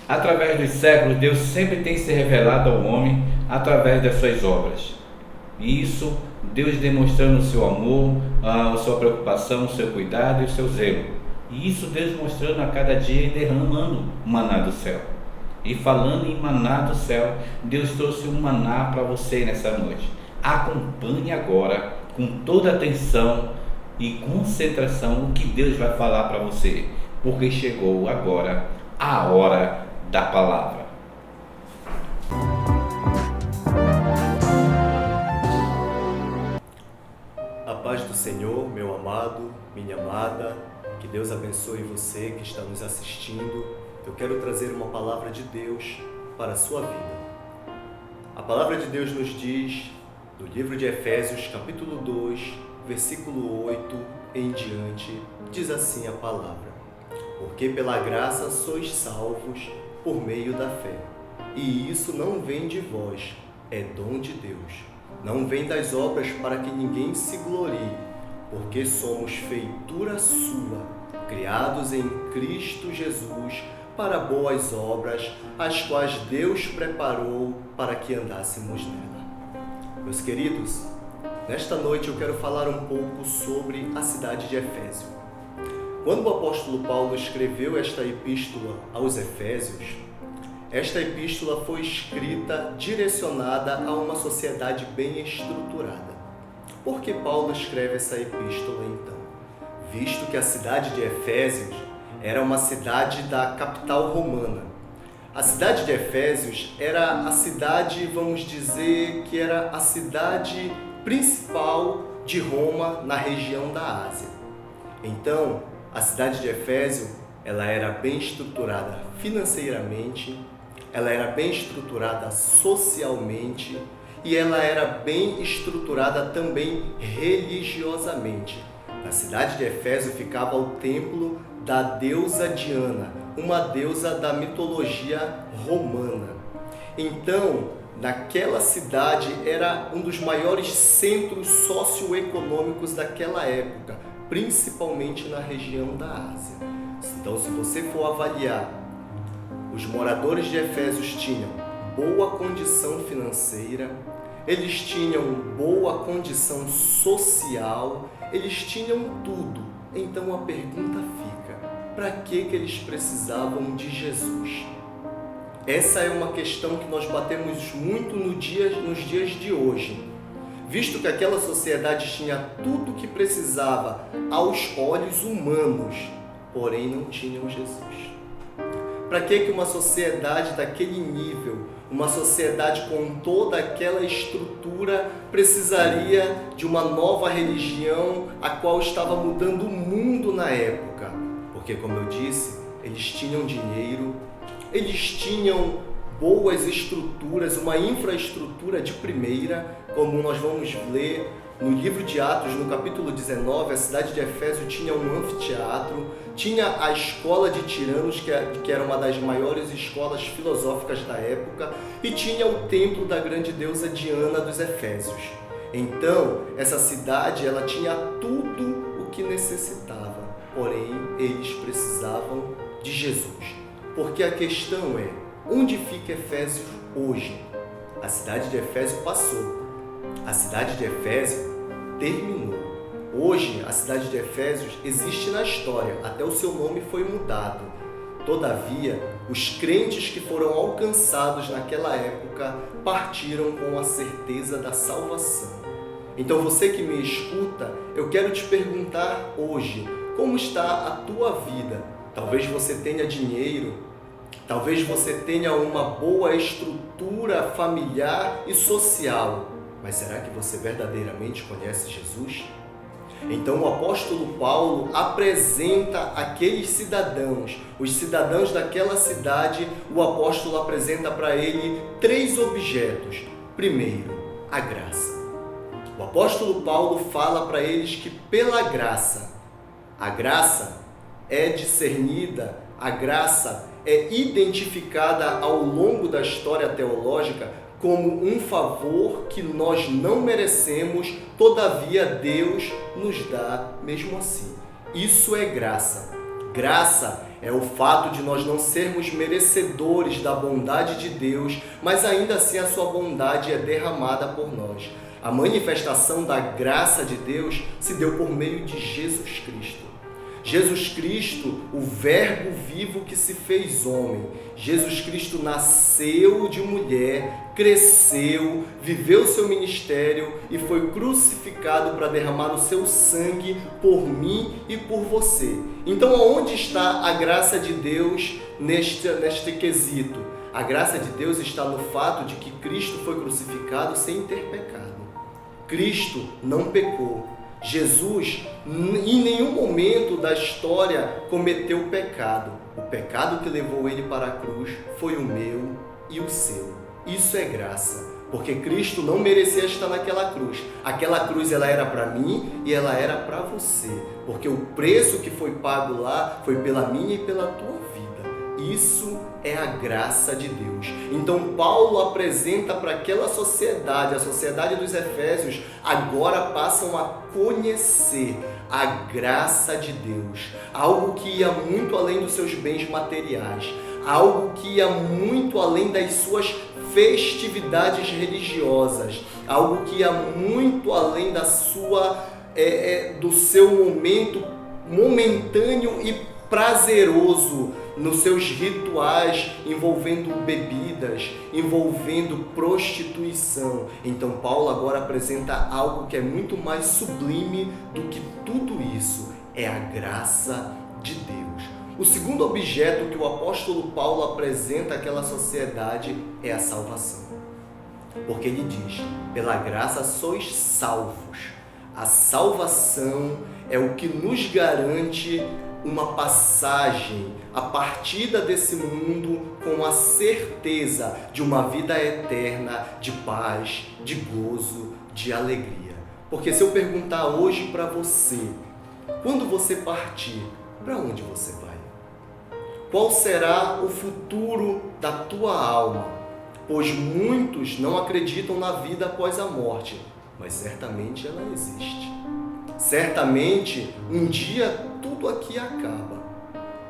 Através dos séculos, Deus sempre tem se revelado ao homem através das suas obras. E isso, Deus demonstrando o seu amor, a sua preocupação, o seu cuidado e o seu zelo. E isso Deus mostrando a cada dia e derramando o maná do céu. E falando em maná do céu, Deus trouxe um maná para você nessa noite. Acompanhe agora, com toda atenção e concentração, o que Deus vai falar para você. Porque chegou agora a hora da palavra. A paz do Senhor, meu amado, minha amada, que Deus abençoe você que está nos assistindo. Eu quero trazer uma palavra de Deus para a sua vida. A palavra de Deus nos diz, no livro de Efésios, capítulo 2, versículo 8 em diante, diz assim a palavra: porque pela graça sois salvos por meio da fé. E isso não vem de vós, é dom de Deus. Não vem das obras para que ninguém se glorie, porque somos feitura sua, criados em Cristo Jesus para boas obras, as quais Deus preparou para que andássemos nela. Meus queridos, nesta noite eu quero falar um pouco sobre a cidade de Efésio. Quando o apóstolo Paulo escreveu esta epístola aos Efésios, esta epístola foi escrita direcionada a uma sociedade bem estruturada. Por que Paulo escreve essa epístola então? Visto que a cidade de Efésios era uma cidade da capital romana. A cidade de Efésios era a cidade, vamos dizer, que era a cidade principal de Roma na região da Ásia. Então, a cidade de Efésio, ela era bem estruturada financeiramente, ela era bem estruturada socialmente e ela era bem estruturada também religiosamente. Na cidade de Efésio ficava o templo da deusa Diana, uma deusa da mitologia romana. Então, naquela cidade era um dos maiores centros socioeconômicos daquela época, principalmente na região da Ásia. Então, se você for avaliar, os moradores de Efésios tinham boa condição financeira, eles tinham boa condição social, eles tinham tudo. Então a pergunta fica: para que eles precisavam de Jesus? Essa é uma questão que nós batemos muito nos dias de hoje. Visto que aquela sociedade tinha tudo o que precisava aos olhos humanos, porém não tinham Jesus. Para que uma sociedade daquele nível, uma sociedade com toda aquela estrutura, precisaria de uma nova religião, a qual estava mudando o mundo na época? Porque, como eu disse, eles tinham dinheiro, eles tinham boas estruturas, uma infraestrutura de primeira, como nós vamos ler no livro de Atos, no capítulo 19, a cidade de Efésio tinha um anfiteatro, tinha a escola de tiranos, que era uma das maiores escolas filosóficas da época, e tinha o templo da grande deusa Diana dos Efésios. Então, essa cidade ela tinha tudo o que necessitava, porém, eles precisavam de Jesus. Porque a questão é, onde fica Efésio hoje? A cidade de Efésio passou. A cidade de Efésio terminou. Hoje, a cidade de Efésios existe na história, até o seu nome foi mudado. Todavia, os crentes que foram alcançados naquela época partiram com a certeza da salvação. Então, você que me escuta, eu quero te perguntar hoje, como está a tua vida? Talvez você tenha dinheiro, talvez você tenha uma boa estrutura familiar e social, mas será que você verdadeiramente conhece Jesus? Então o apóstolo Paulo apresenta aqueles cidadãos, os cidadãos daquela cidade, o apóstolo apresenta para ele 3 objetos. Primeiro, a graça. O apóstolo Paulo fala para eles que pela graça, a graça é discernida, a graça é identificada ao longo da história teológica como um favor que nós não merecemos, todavia Deus nos dá mesmo assim. Isso é graça. Graça é o fato de nós não sermos merecedores da bondade de Deus, mas ainda assim a sua bondade é derramada por nós. A manifestação da graça de Deus se deu por meio de Jesus Cristo. Jesus Cristo, o Verbo vivo que se fez homem. Jesus Cristo nasceu de mulher, cresceu, viveu seu ministério e foi crucificado para derramar o seu sangue por mim e por você. Então, onde está a graça de Deus neste quesito? A graça de Deus está no fato de que Cristo foi crucificado sem ter pecado. Cristo não pecou. Jesus, em nenhum momento da história, cometeu pecado. O pecado que levou ele para a cruz foi o meu e o seu. Isso é graça, porque Cristo não merecia estar naquela cruz. Aquela cruz ela era para mim e ela era para você, porque o preço que foi pago lá foi pela minha e pela tua vida. Isso é a graça de Deus. Então Paulo apresenta para aquela sociedade, a sociedade dos Efésios, agora passam a conhecer a graça de Deus, algo que ia muito além dos seus bens materiais, algo que ia muito além das suas festividades religiosas, algo que ia muito além da do seu momento momentâneo e prazeroso nos seus rituais envolvendo bebidas, envolvendo prostituição. Então Paulo agora apresenta algo que é muito mais sublime do que tudo isso, é a graça de Deus. O segundo objeto que o apóstolo Paulo apresenta àquela sociedade é a salvação. Porque ele diz, pela graça sois salvos. A salvação é o que nos garante uma passagem, a partida desse mundo com a certeza de uma vida eterna, de paz, de gozo, de alegria. Porque se eu perguntar hoje para você, quando você partir, para onde você vai? Qual será o futuro da tua alma? Pois muitos não acreditam na vida após a morte, mas certamente ela existe. Certamente, um dia tudo aqui acaba.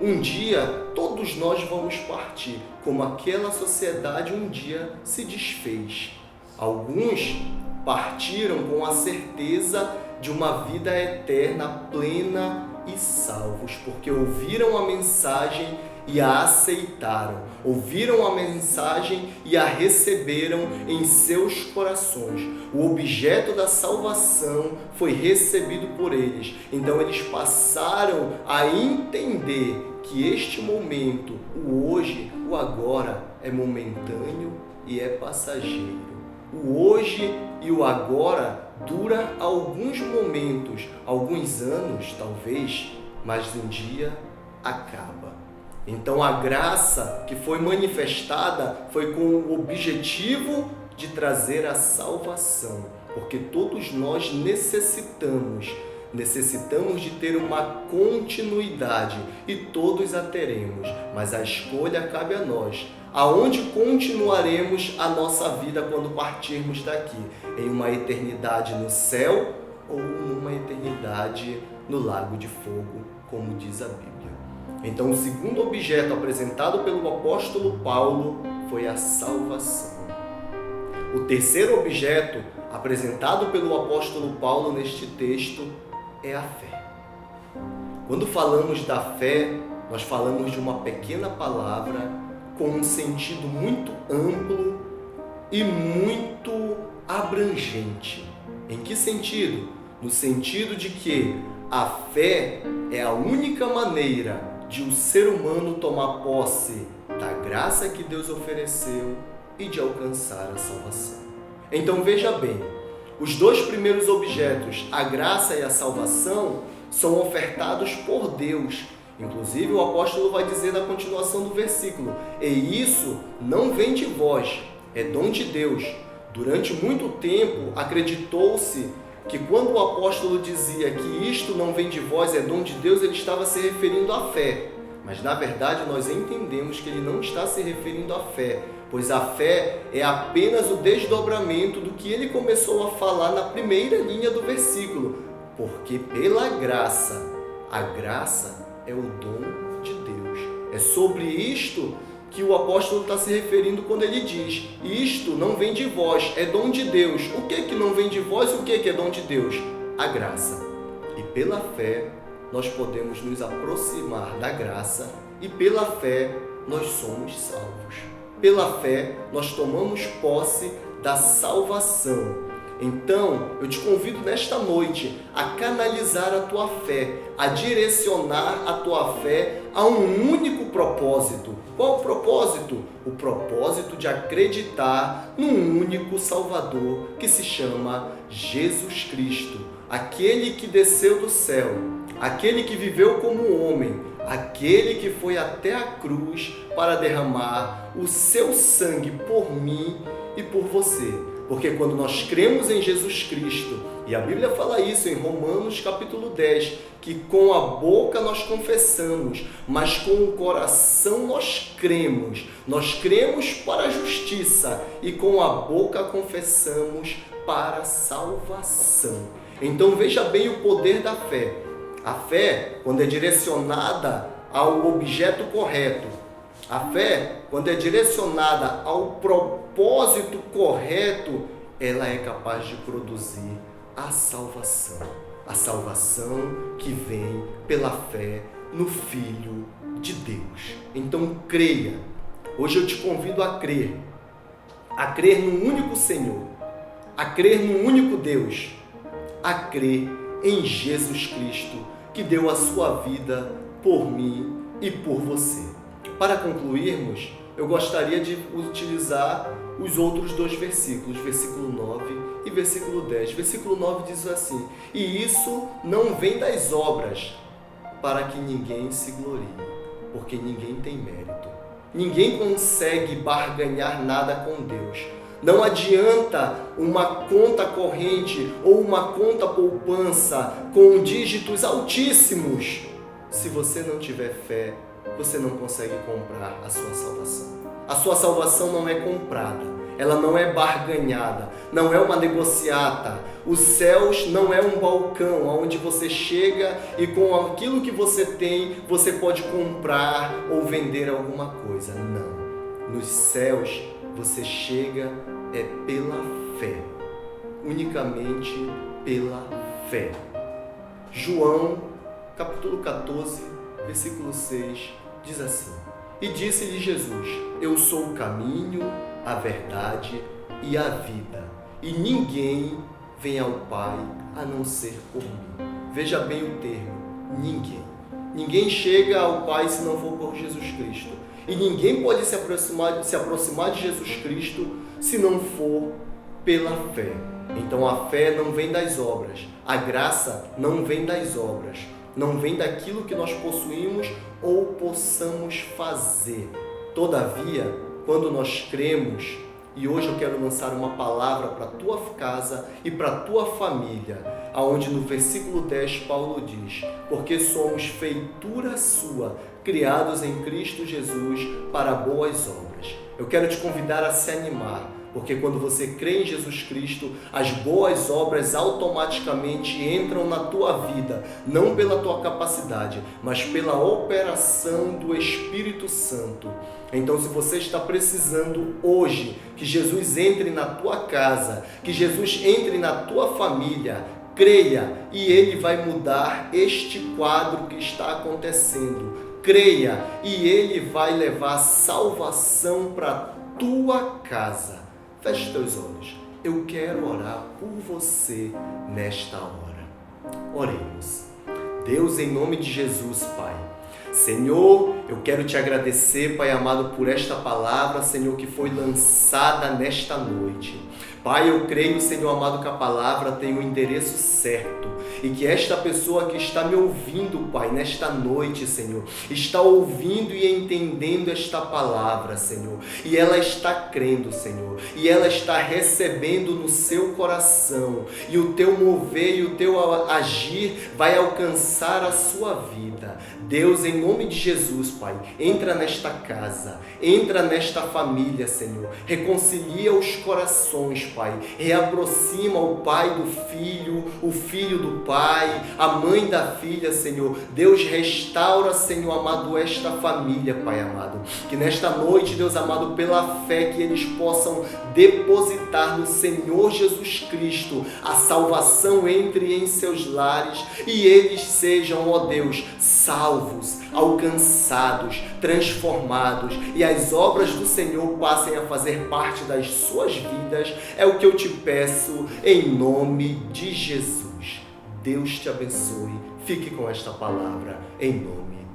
Um dia todos nós vamos partir, como aquela sociedade um dia se desfez. Alguns partiram com a certeza de uma vida eterna, plena e salvos, porque ouviram a mensagem e a aceitaram, ouviram a mensagem e a receberam em seus corações. O objeto da salvação foi recebido por eles. Então eles passaram a entender que este momento, o hoje, o agora, é momentâneo e é passageiro. O hoje e o agora dura alguns momentos, alguns anos talvez, mas um dia acaba. Então a graça que foi manifestada foi com o objetivo de trazer a salvação, porque todos nós necessitamos de ter uma continuidade e todos a teremos, mas a escolha cabe a nós. Aonde continuaremos a nossa vida quando partirmos daqui? Em uma eternidade no céu ou numa eternidade no lago de fogo, como diz a Bíblia? Então, o segundo objeto apresentado pelo apóstolo Paulo foi a salvação. O terceiro objeto apresentado pelo apóstolo Paulo neste texto é a fé. Quando falamos da fé, nós falamos de uma pequena palavra com um sentido muito amplo e muito abrangente. Em que sentido? No sentido de que a fé é a única maneira de o ser humano tomar posse da graça que Deus ofereceu e de alcançar a salvação. Então veja bem, os dois primeiros objetos, a graça e a salvação, são ofertados por Deus. Inclusive o apóstolo vai dizer na continuação do versículo, e isso não vem de vós, é dom de Deus. Durante muito tempo acreditou-se que quando o apóstolo dizia que isto não vem de vós, é dom de Deus, ele estava se referindo à fé. Mas na verdade nós entendemos que ele não está se referindo à fé, pois a fé é apenas o desdobramento do que ele começou a falar na primeira linha do versículo. Porque pela graça, a graça é o dom de Deus. É sobre isto que o apóstolo está se referindo quando ele diz: isto não vem de vós, é dom de Deus. O que não vem de vós? O que é dom de Deus? A graça. E pela fé nós podemos nos aproximar da graça e pela fé nós somos salvos. Pela fé nós tomamos posse da salvação. Então, eu te convido nesta noite a canalizar a tua fé, a direcionar a tua fé a um único propósito. Qual o propósito? O propósito de acreditar num único Salvador que se chama Jesus Cristo, aquele que desceu do céu, aquele que viveu como homem, aquele que foi até a cruz para derramar o seu sangue por mim e por você. Porque quando nós cremos em Jesus Cristo, e a Bíblia fala isso em Romanos capítulo 10, que com a boca nós confessamos, mas com o coração nós cremos para a justiça e com a boca confessamos para a salvação. Então veja bem o poder da fé. A fé, quando é direcionada ao objeto correto, a fé, quando é direcionada ao propósito correto, ela é capaz de produzir a salvação. A salvação que vem pela fé no Filho de Deus. Então creia. Hoje eu te convido a crer num único Senhor, a crer num único Deus, a crer em Jesus Cristo, que deu a sua vida por mim e por você. Para concluirmos, eu gostaria de utilizar os outros dois versículos, versículo 9 e versículo 10. Versículo 9 diz assim: e isso não vem das obras, para que ninguém se glorie, porque ninguém tem mérito. Ninguém consegue barganhar nada com Deus. Não adianta uma conta corrente ou uma conta poupança com dígitos altíssimos. Se você não tiver fé, você não consegue comprar a sua salvação. A sua salvação não é comprada, ela não é barganhada, não é uma negociata. Os céus não é um balcão onde você chega e com aquilo que você tem, você pode comprar ou vender alguma coisa. Não. Nos céus, você chega pela fé, unicamente pela fé. João, capítulo 14, versículo 6, diz assim: e disse-lhe Jesus: eu sou o caminho, a verdade e a vida, e ninguém vem ao Pai a não ser por mim. Veja bem o termo, ninguém. Ninguém chega ao Pai se não for por Jesus Cristo. E ninguém pode se aproximar de Jesus Cristo se não for pela fé. Então a fé não vem das obras, a graça não vem das obras, não vem daquilo que nós possuímos ou possamos fazer. Todavia, quando nós cremos, e hoje eu quero lançar uma palavra para a tua casa e para a tua família, aonde no versículo 10 Paulo diz: porque somos feitura sua, criados em Cristo Jesus para boas obras. Eu quero te convidar a se animar, porque quando você crê em Jesus Cristo, as boas obras automaticamente entram na tua vida, não pela tua capacidade, mas pela operação do Espírito Santo. Então, se você está precisando hoje que Jesus entre na tua casa, que Jesus entre na tua família, creia e Ele vai mudar este quadro que está acontecendo. Creia e Ele vai levar salvação para a tua casa. Feche teus olhos. Eu quero orar por você nesta hora. Oremos. Deus, em nome de Jesus, Pai. Senhor, eu quero te agradecer, Pai amado, por esta palavra, Senhor, que foi lançada nesta noite. Pai, eu creio, Senhor amado, que a palavra tem o endereço certo e que esta pessoa que está me ouvindo, Pai, nesta noite, Senhor, está ouvindo e entendendo esta palavra, Senhor, e ela está crendo, Senhor, e ela está recebendo no seu coração, e o teu mover e o teu agir vai alcançar a sua vida. Deus, em nome de Jesus, Pai, entra nesta casa, entra nesta família, Senhor. Reconcilia os corações, Pai. Reaproxima o pai do filho, o filho do pai, a mãe da filha, Senhor. Deus, restaura, Senhor amado, esta família, Pai amado. Que nesta noite, Deus amado, pela fé que eles possam depositar no Senhor Jesus Cristo a salvação entre em seus lares e eles sejam, ó Deus, salvos, alcançados, transformados e as obras do Senhor passem a fazer parte das suas vidas. É o que eu te peço em nome de Jesus. Deus te abençoe. Fique com esta palavra em nome